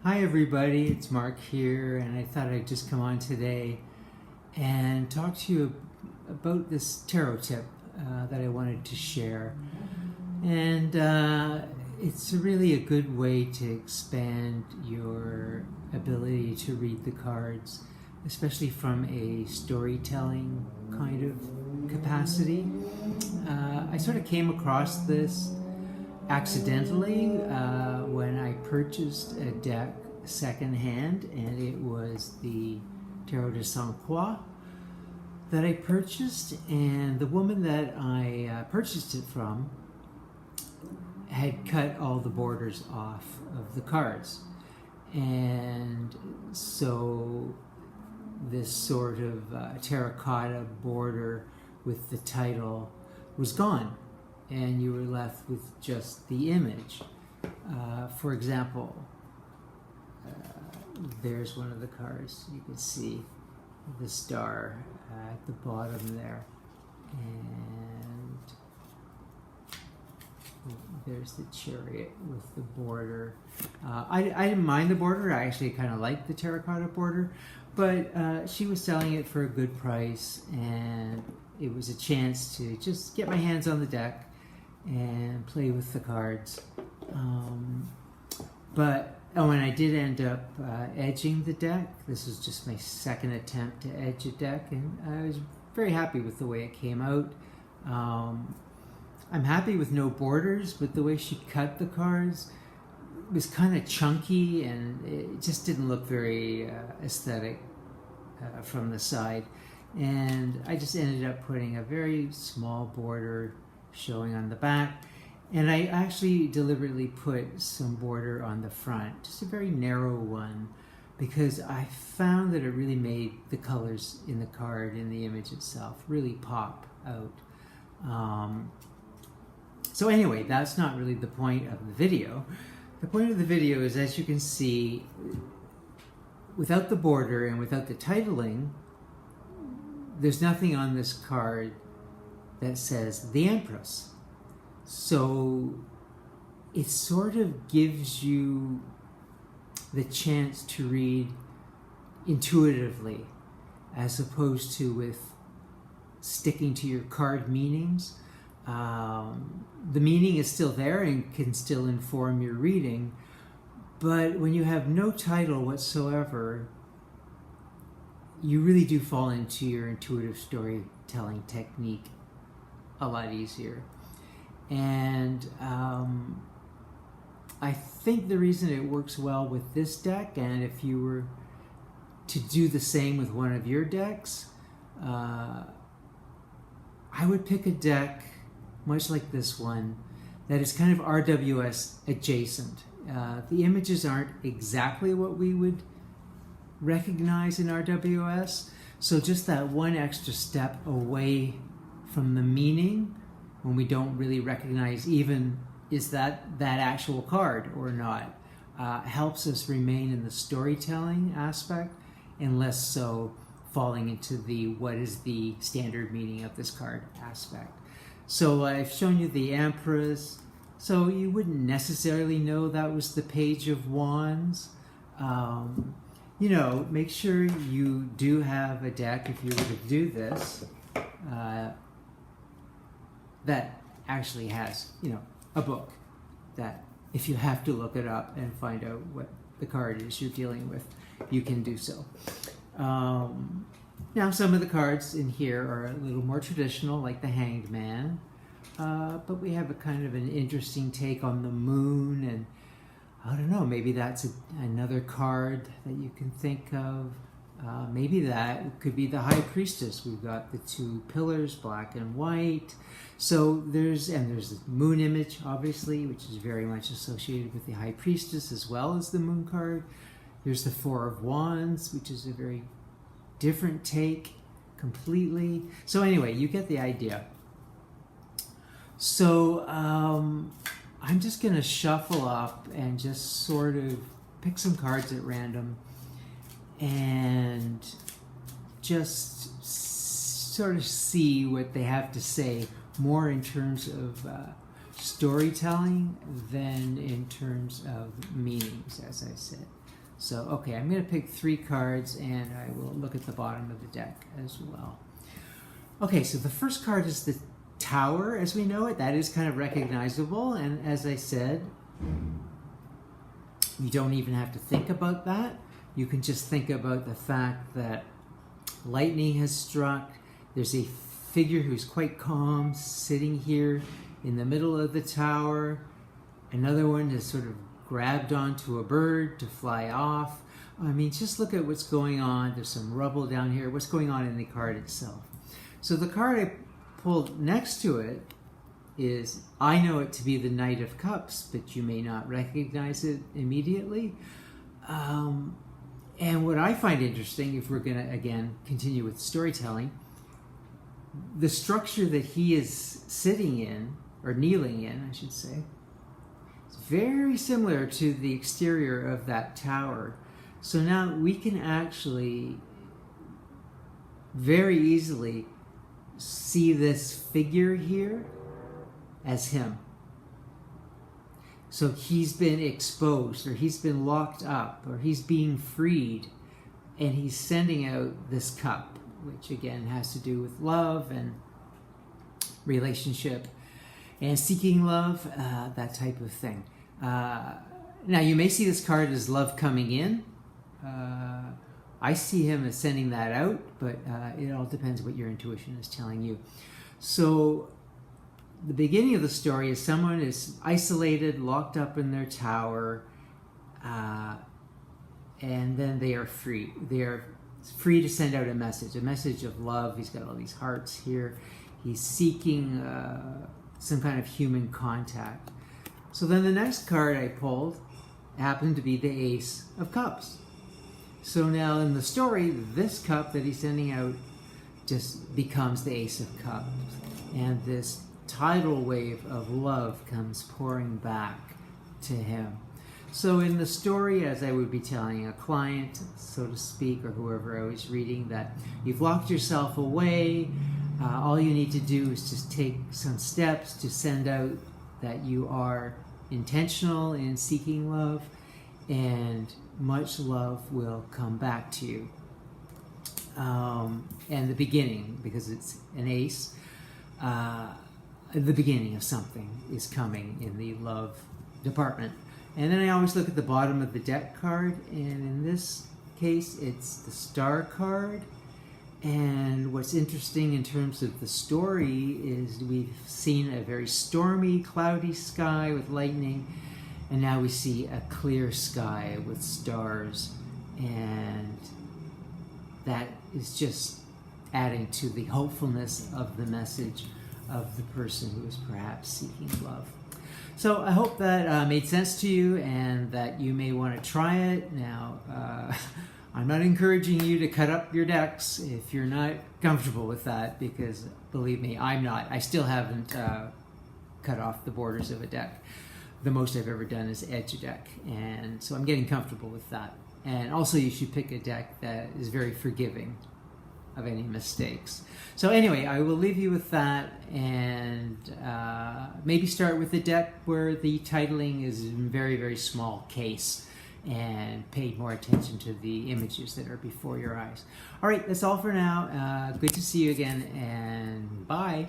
Hi everybody, it's Mark here, and I thought I'd just come on today and talk to you about this tarot tip that I wanted to share. And it's really a good way to expand your ability to read the cards, especially from a storytelling kind of capacity. I sort of came across this accidentally when I purchased a deck secondhand, and it was the Tarot de Sainte Croix that I purchased, and the woman that I purchased it from had cut all the borders off of the cards, and so this sort of terracotta border with the title was gone, and you were left with just the image. For example, there's one of the cards. You can see the star at the bottom there, and there's the chariot with the border. I didn't mind the border. I actually kind of liked the terracotta border, but she was selling it for a good price, and it was a chance to just get my hands on the deck and play with the cards. But when I did end up edging the deck, this was just my second attempt to edge a deck, and I was very happy with the way it came out. I'm happy with no borders, but the way she cut the cards was kind of chunky, and it just didn't look very aesthetic from the side. And I just ended up putting a very small border showing on the back, and I actually deliberately put some border on the front, just a very narrow one, because I found that it really made the colors in the card, in the image itself, really pop out. So anyway, that's not really the point of the video. The point of the video is, as you can see, without the border and without the titling, there's nothing on this card that says the Empress. So it sort of gives you the chance to read intuitively, as opposed to with sticking to your card meanings. The meaning is still there and can still inform your reading, but when you have no title whatsoever, you really do fall into your intuitive storytelling technique a lot easier. And I think the reason it works well with this deck, and if you were to do the same with one of your decks, I would pick a deck much like this one that is kind of RWS adjacent. The images aren't exactly what we would recognize in RWS, so just that one extra step away from the meaning, when we don't really recognize even is that actual card or not, helps us remain in the storytelling aspect, and less so falling into the what is the standard meaning of this card aspect. So I've shown you the Empress, so you wouldn't necessarily know that was the Page of Wands. You know, make sure you do have a deck, if you were to do this, that actually has, you know, a book that if you have to look it up and find out what the card is you're dealing with, you can do so. Now, some of the cards in here are a little more traditional, like the Hanged Man, but we have a kind of an interesting take on the moon, and I don't know, maybe that's another card that you can think of. Maybe that could be the High Priestess. We've got the two pillars, black and white. So there's the moon image, obviously, which is very much associated with the High Priestess as well as the moon card. There's the Four of Wands, which is a very different take completely. So anyway, you get the idea. So I'm just going to shuffle up and just sort of pick some cards at random and just sort of see what they have to say, more in terms of storytelling than in terms of meanings, as I said. So, okay, I'm going to pick 3 cards, and I will look at the bottom of the deck as well. Okay, so the first card is the Tower, as we know it. That is kind of recognizable, and as I said, you don't even have to think about that. You can just think about the fact that lightning has struck. There's a figure who's quite calm sitting here in the middle of the tower. Another one has sort of grabbed onto a bird to fly off. I mean, just look at what's going on. There's some rubble down here. What's going on in the card itself? So the card I pulled next to it is, I know it to be the Knight of Cups, but you may not recognize it immediately. And what I find interesting, if we're going to, again, continue with storytelling, the structure that he is sitting in, or kneeling in, I should say, is very similar to the exterior of that tower. So now we can actually very easily see this figure here as him. So he's been exposed, or he's been locked up, or he's being freed, and he's sending out this cup, which again has to do with love and relationship and seeking love, that type of thing. Now you may see this card as love coming in. I see him as sending that out, but it all depends what your intuition is telling you. So the beginning of the story is someone is isolated, locked up in their tower, and then they are free. They are free to send out a message of love. He's got all these hearts here. He's seeking some kind of human contact. So then the next card I pulled happened to be the Ace of Cups. So now in the story, this cup that he's sending out just becomes the Ace of Cups. And this tidal wave of love comes pouring back to him. So in the story, as I would be telling a client, so to speak, or whoever I was reading, that you've locked yourself away, all you need to do is just take some steps to send out that you are intentional in seeking love, and much love will come back to you. And the beginning, because it's an ace, the beginning of something is coming in the love department. And then I always look at the bottom of the deck card, and in this case it's the Star card. And what's interesting in terms of the story is we've seen a very stormy, cloudy sky with lightning, and now we see a clear sky with stars, and that is just adding to the hopefulness of the message of the person who is perhaps seeking love. So I hope that made sense to you, and that you may want to try it. Now, I'm not encouraging you to cut up your decks if you're not comfortable with that, because believe me, I'm not. I still haven't cut off the borders of a deck. The most I've ever done is edge a deck, and so I'm getting comfortable with that. And also you should pick a deck that is very forgiving of any mistakes. So anyway, I will leave you with that, and maybe start with a deck where the titling is in very, very small case, and pay more attention to the images that are before your eyes. All right, that's all for now. Good to see you again, and bye.